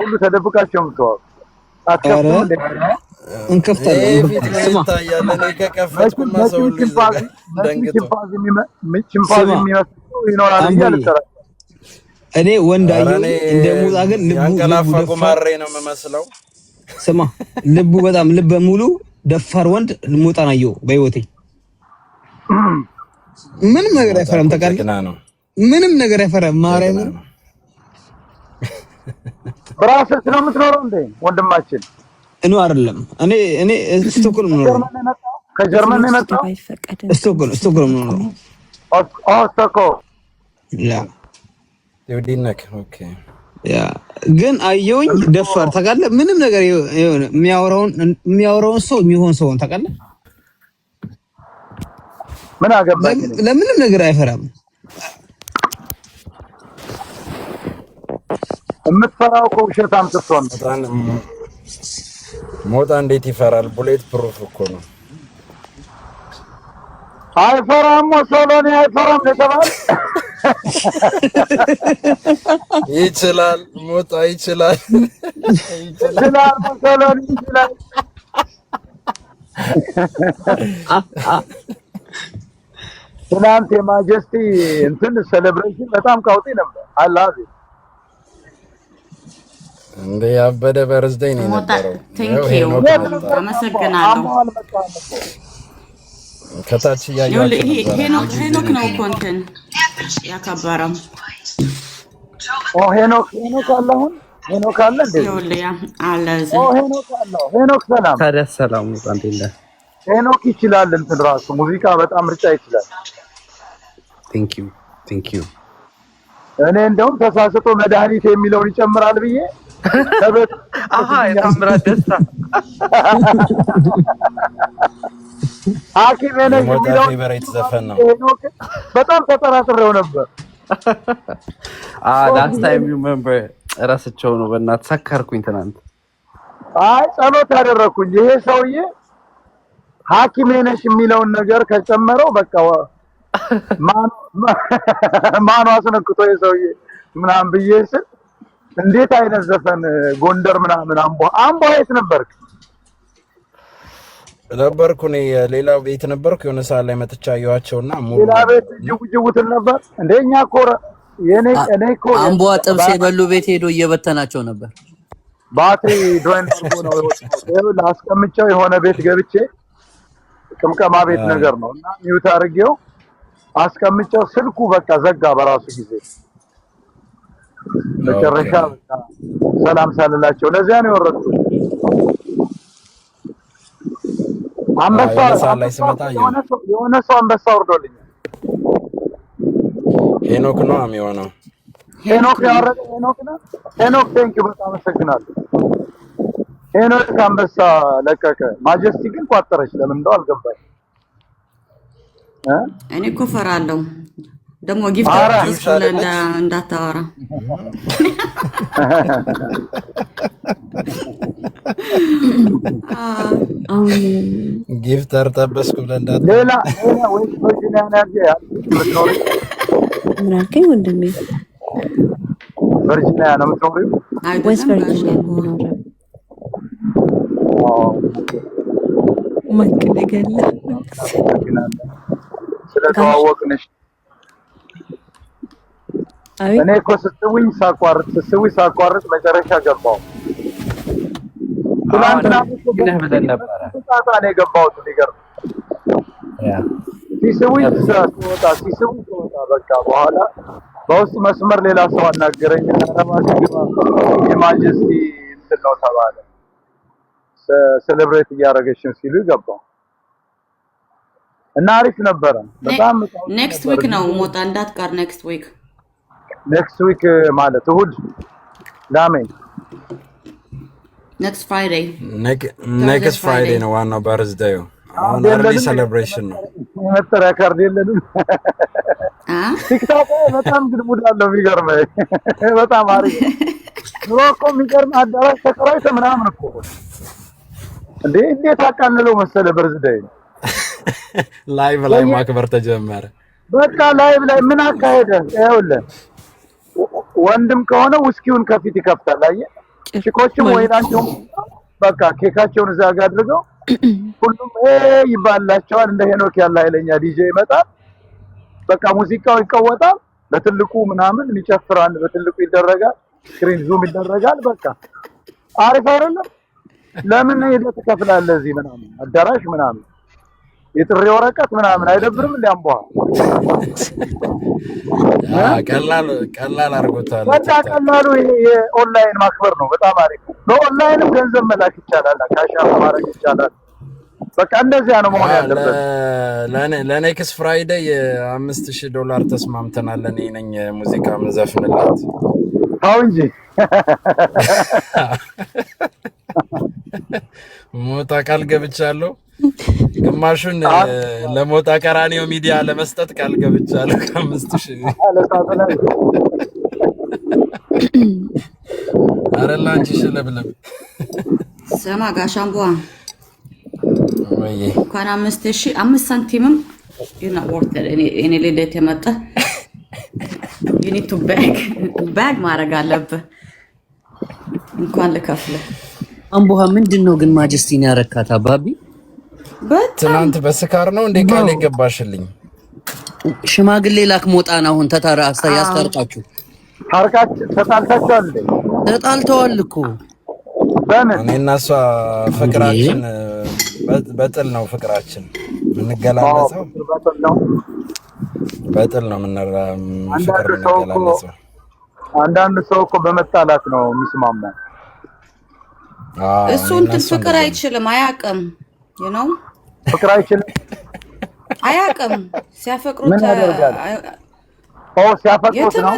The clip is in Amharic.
ሁሉ ተደብቃችሁ የምትዋው አትከፍቱም እንዴ? እንከፍታለን። ስማ ቺምፓንዚ የሚመስለው ይኖራል እያልተራ እኔ ወንዳየው እንደሙዛ ግን ያንቀላፋ ጉማሬ ነው የምመስለው። ስማ ልቡ በጣም ልበ ሙሉ ደፋር ወንድ ሙጣ ነው በህይወቴ። ምንም ነገር አይፈራም። ተቃርቀና ምንም ነገር አይፈራም። ማርያም ብራስልስ ነው የምትኖረው እንዴ ወንድማችን? እኔ አይደለም እኔ ስቶክሆልም ነው። ከጀርመን ነው የመጣው። ስቶክሆልም ነው። ስቶክሆልም ያ ይወዲነክ ኦኬ። ያ ግን አየውኝ ደፋር ታውቃለህ። ምንም ነገር የሚያወራውን ሰው የሚሆን ሰው ታውቃለህ። ምን አገባኝ? ለምንም ነገር አይፈራም። የምትፈራው እኮ ውሸታም ስትሆን ሞጣ እንዴት ይፈራል? ቡሌት ፕሩፍ እኮ ነው። አይፈራም። ሶሎኒ አይፈራም ለተባለ ይችላል። ሞጣ ይችላል። ሶሎኒ ይችላል። ትናንት የማጀስቲ እንትን ሴሌብሬሽን በጣም ቀውጢ ነበር። አላህ እንደ ያበደ በርዝዴይ ነው የነበረው። ቴንኪው አመሰግናለሁ። ከታች ያያችሁ ሄኖክ ነው ኮንተን ያከበረው። ሄኖክ አለሁን ሄኖክ አለ እንዴ? ይኸውልህ አለ እዚህ ሄኖክ አለው። ሄኖክ ሰላም ታዲያ ሰላም እንዴ? ሄኖክ ይችላል እንትን ራሱ ሙዚቃ በጣም ምርጫ ይችላል። ቴንክ ዩ እኔ እንደውም ተሳስቶ መድኃኒት የሚለውን ይጨምራል ብዬ ተበት የታምራት ደስታ ሐኪም ነኝ የሚለው ፌቨሪት ዘፈን ነው። ሄኖክ በጣም ተጠራጥሬው ነበር። ላስት ታይም ዩ ሪሜምበር እራስቸው ነው በእናትህ ሰከርኩኝ ትናንት። አይ ጸሎት አደረኩኝ። ይሄ ሰውዬ ሐኪም ነሽ የሚለውን ነገር ከጨመረው በቃ ማኑ አስነክቶ የሰውዬ ምናምን ብዬ ስል እንዴት አይነት ዘፈን ጎንደር ምናምን አምቦ የት ነበርክ? እኔ ሌላ ቤት ነበርኩ። የሆነ ሰዓት ላይ መጥቻ አየኋቸውና ሌላ ቤት ጅውጅውትን ነበር እንደኛ ኮረ እኔ እኮ አምቦ ጥብስ የበሉ ቤት ሄዶ እየበተናቸው ነበር። ባትሪ ዶን ነው ላስቀምጨው የሆነ ቤት ገብቼ ቅምቀማ ቤት ነገር ነው እና ሚውት አድርጌው አስቀምጨው ስልኩ በቃ ዘጋ በራሱ ጊዜ። መጨረሻ በቃ ሰላም ሳልላቸው ለዚያ ነው የወረድኩት። አንበሳ ላይ ስመጣ የሆነ ሰው አንበሳ ወርዶልኛል። ሄኖክ ነው የሚሆነው። ሄኖክ ያወረደ ሄኖክ ነው። ሄኖክ ቴንኪው በጣም አመሰግናለሁ። ሄኖክ አንበሳ ለቀቀ። ማጀስቲ ግን ቋጠረች። ለምን እንደው አልገባኝ። እኔ እኮ እፈራለሁ ደግሞ ጊፍት እንዳታወራ ጊፍተር ጠበስኩ ብለህ እንዳትል። ሌላ ወይ ቨርጂኒያ ነው ምን አልከኝ ወንድሜ? ቨርጂኒያ ነው የምትኖሪው? ወይስ ቨርጂኒያ ነው? ማከለገለ ስለተዋወቅንሽ እኔ እኮ ስትውኝ ሳቋርጥ መጨረሻ ገባው። ትናንትና ግነህ ብለን ነበረ ታታ ነው የገባሁት። ሊገርም ሲስውኝ ሲወጣ በቃ በኋላ በውስጥ መስመር ሌላ ሰው አናገረኝ። የማጀስቲ እንትን ነው ተባለ። ሴሌብሬት እያደረገች ሲሉ ገባው እና አሪፍ ነበረ በጣም። ኔክስት ዊክ ነው ሞጣ እንዳትቀር። ኔክስት ዊክ ማለት እሑድ ዳሜ ኔክስት ፍራይዴይ ነው ዋናው በርዝዴዩ። አሁን አርሊ ሴሌብሬሽን ነው። መጠሪያ ካርድ የለንም። ቲክቶክ በጣም ግን ሙድ አለው። የሚገርመኝ በጣም አሪፍ ድሮ እኮ የሚገርም አዳራሽ ተከራይተህ ምናምን እኮ እንዴት አቃልለው መሰለ በርዝዴይ ላይቭ ላይ ማክበር ተጀመረ። በቃ ላይቭ ላይ ምን አካሄደ? ይኸውልህ ወንድም ከሆነ ውስኪውን ከፊት ይከፍታል። አየህ ቺኮችም ወይናቸውም በቃ ኬካቸውን እዛ ጋር አድርገው ሁሉም ይባላቸዋል። እንደ ሄኖክ ያለ ኃይለኛ ዲጄ ይመጣል። በቃ ሙዚቃው ይቀወጣል። በትልቁ ምናምን ይጨፍራል። በትልቁ ይደረጋል። ስክሪን ዙም ይደረጋል። በቃ አሪፍ አይደለም? ለምን ሄደህ ትከፍላለህ? እዚህ ምናምን አዳራሽ ምናምን የጥሪ ወረቀት ምናምን አይደብርም? ሊያምቧ ቀላል አድርጎታል። በቃ ቀላሉ ይሄ የኦንላይን ማክበር ነው። በጣም አሪፍ ነው። በኦንላይንም ገንዘብ መላክ ይቻላል። ካሽ ማድረግ ይቻላል። በቃ እንደዚያ ነው መሆን ያለበት። ለኔክስ ፍራይዴይ $5000 ተስማምተናል። እኔ ነኝ ሙዚቃ መዘፍንላት። አዎ እንጂ ሞጣ ቃል ገብቻለሁ። ግማሹን ለሞጣ ቀራኒዮ ሚዲያ ለመስጠት ቃል ገብቻለሁ። 5000 አረላ አንቺ ሽለብለብ ስማ ጋሻምቧ ወይ እንኳን 5 ሳንቲምም ይና ወርተ እኔ ልደት የመጣ you need to bag ማድረግ አለብህ እንኳን ልከፍልህ። አምቦሃ ምንድነው ግን ማጀስቲን ያረካታ ባቢ? ትናንት በስካር ነው እንዴ ቃል የገባሽልኝ? ሽማግሌ ላክ ሞጣን አሁን ተታራ ያስታርቃችሁ። ታርቃችሁ ተጣልታችኋል እንዴ? ተጣልተዋል እኮ። በምን? እኔና እሷ ፍቅራችን በጥል ነው። ፍቅራችን የምንገላለጸው በጥል ነው። ፍቅር የምንገላለጸው አንዳንድ ሰው እኮ በመጣላት ነው የሚስማማው። እሱ እንትን ፍቅር አይችልም፣ አያውቅም። you know ፍቅር አይችልም፣ አያውቅም። ሲያፈቅሩት ሲያፈቅሩት ነው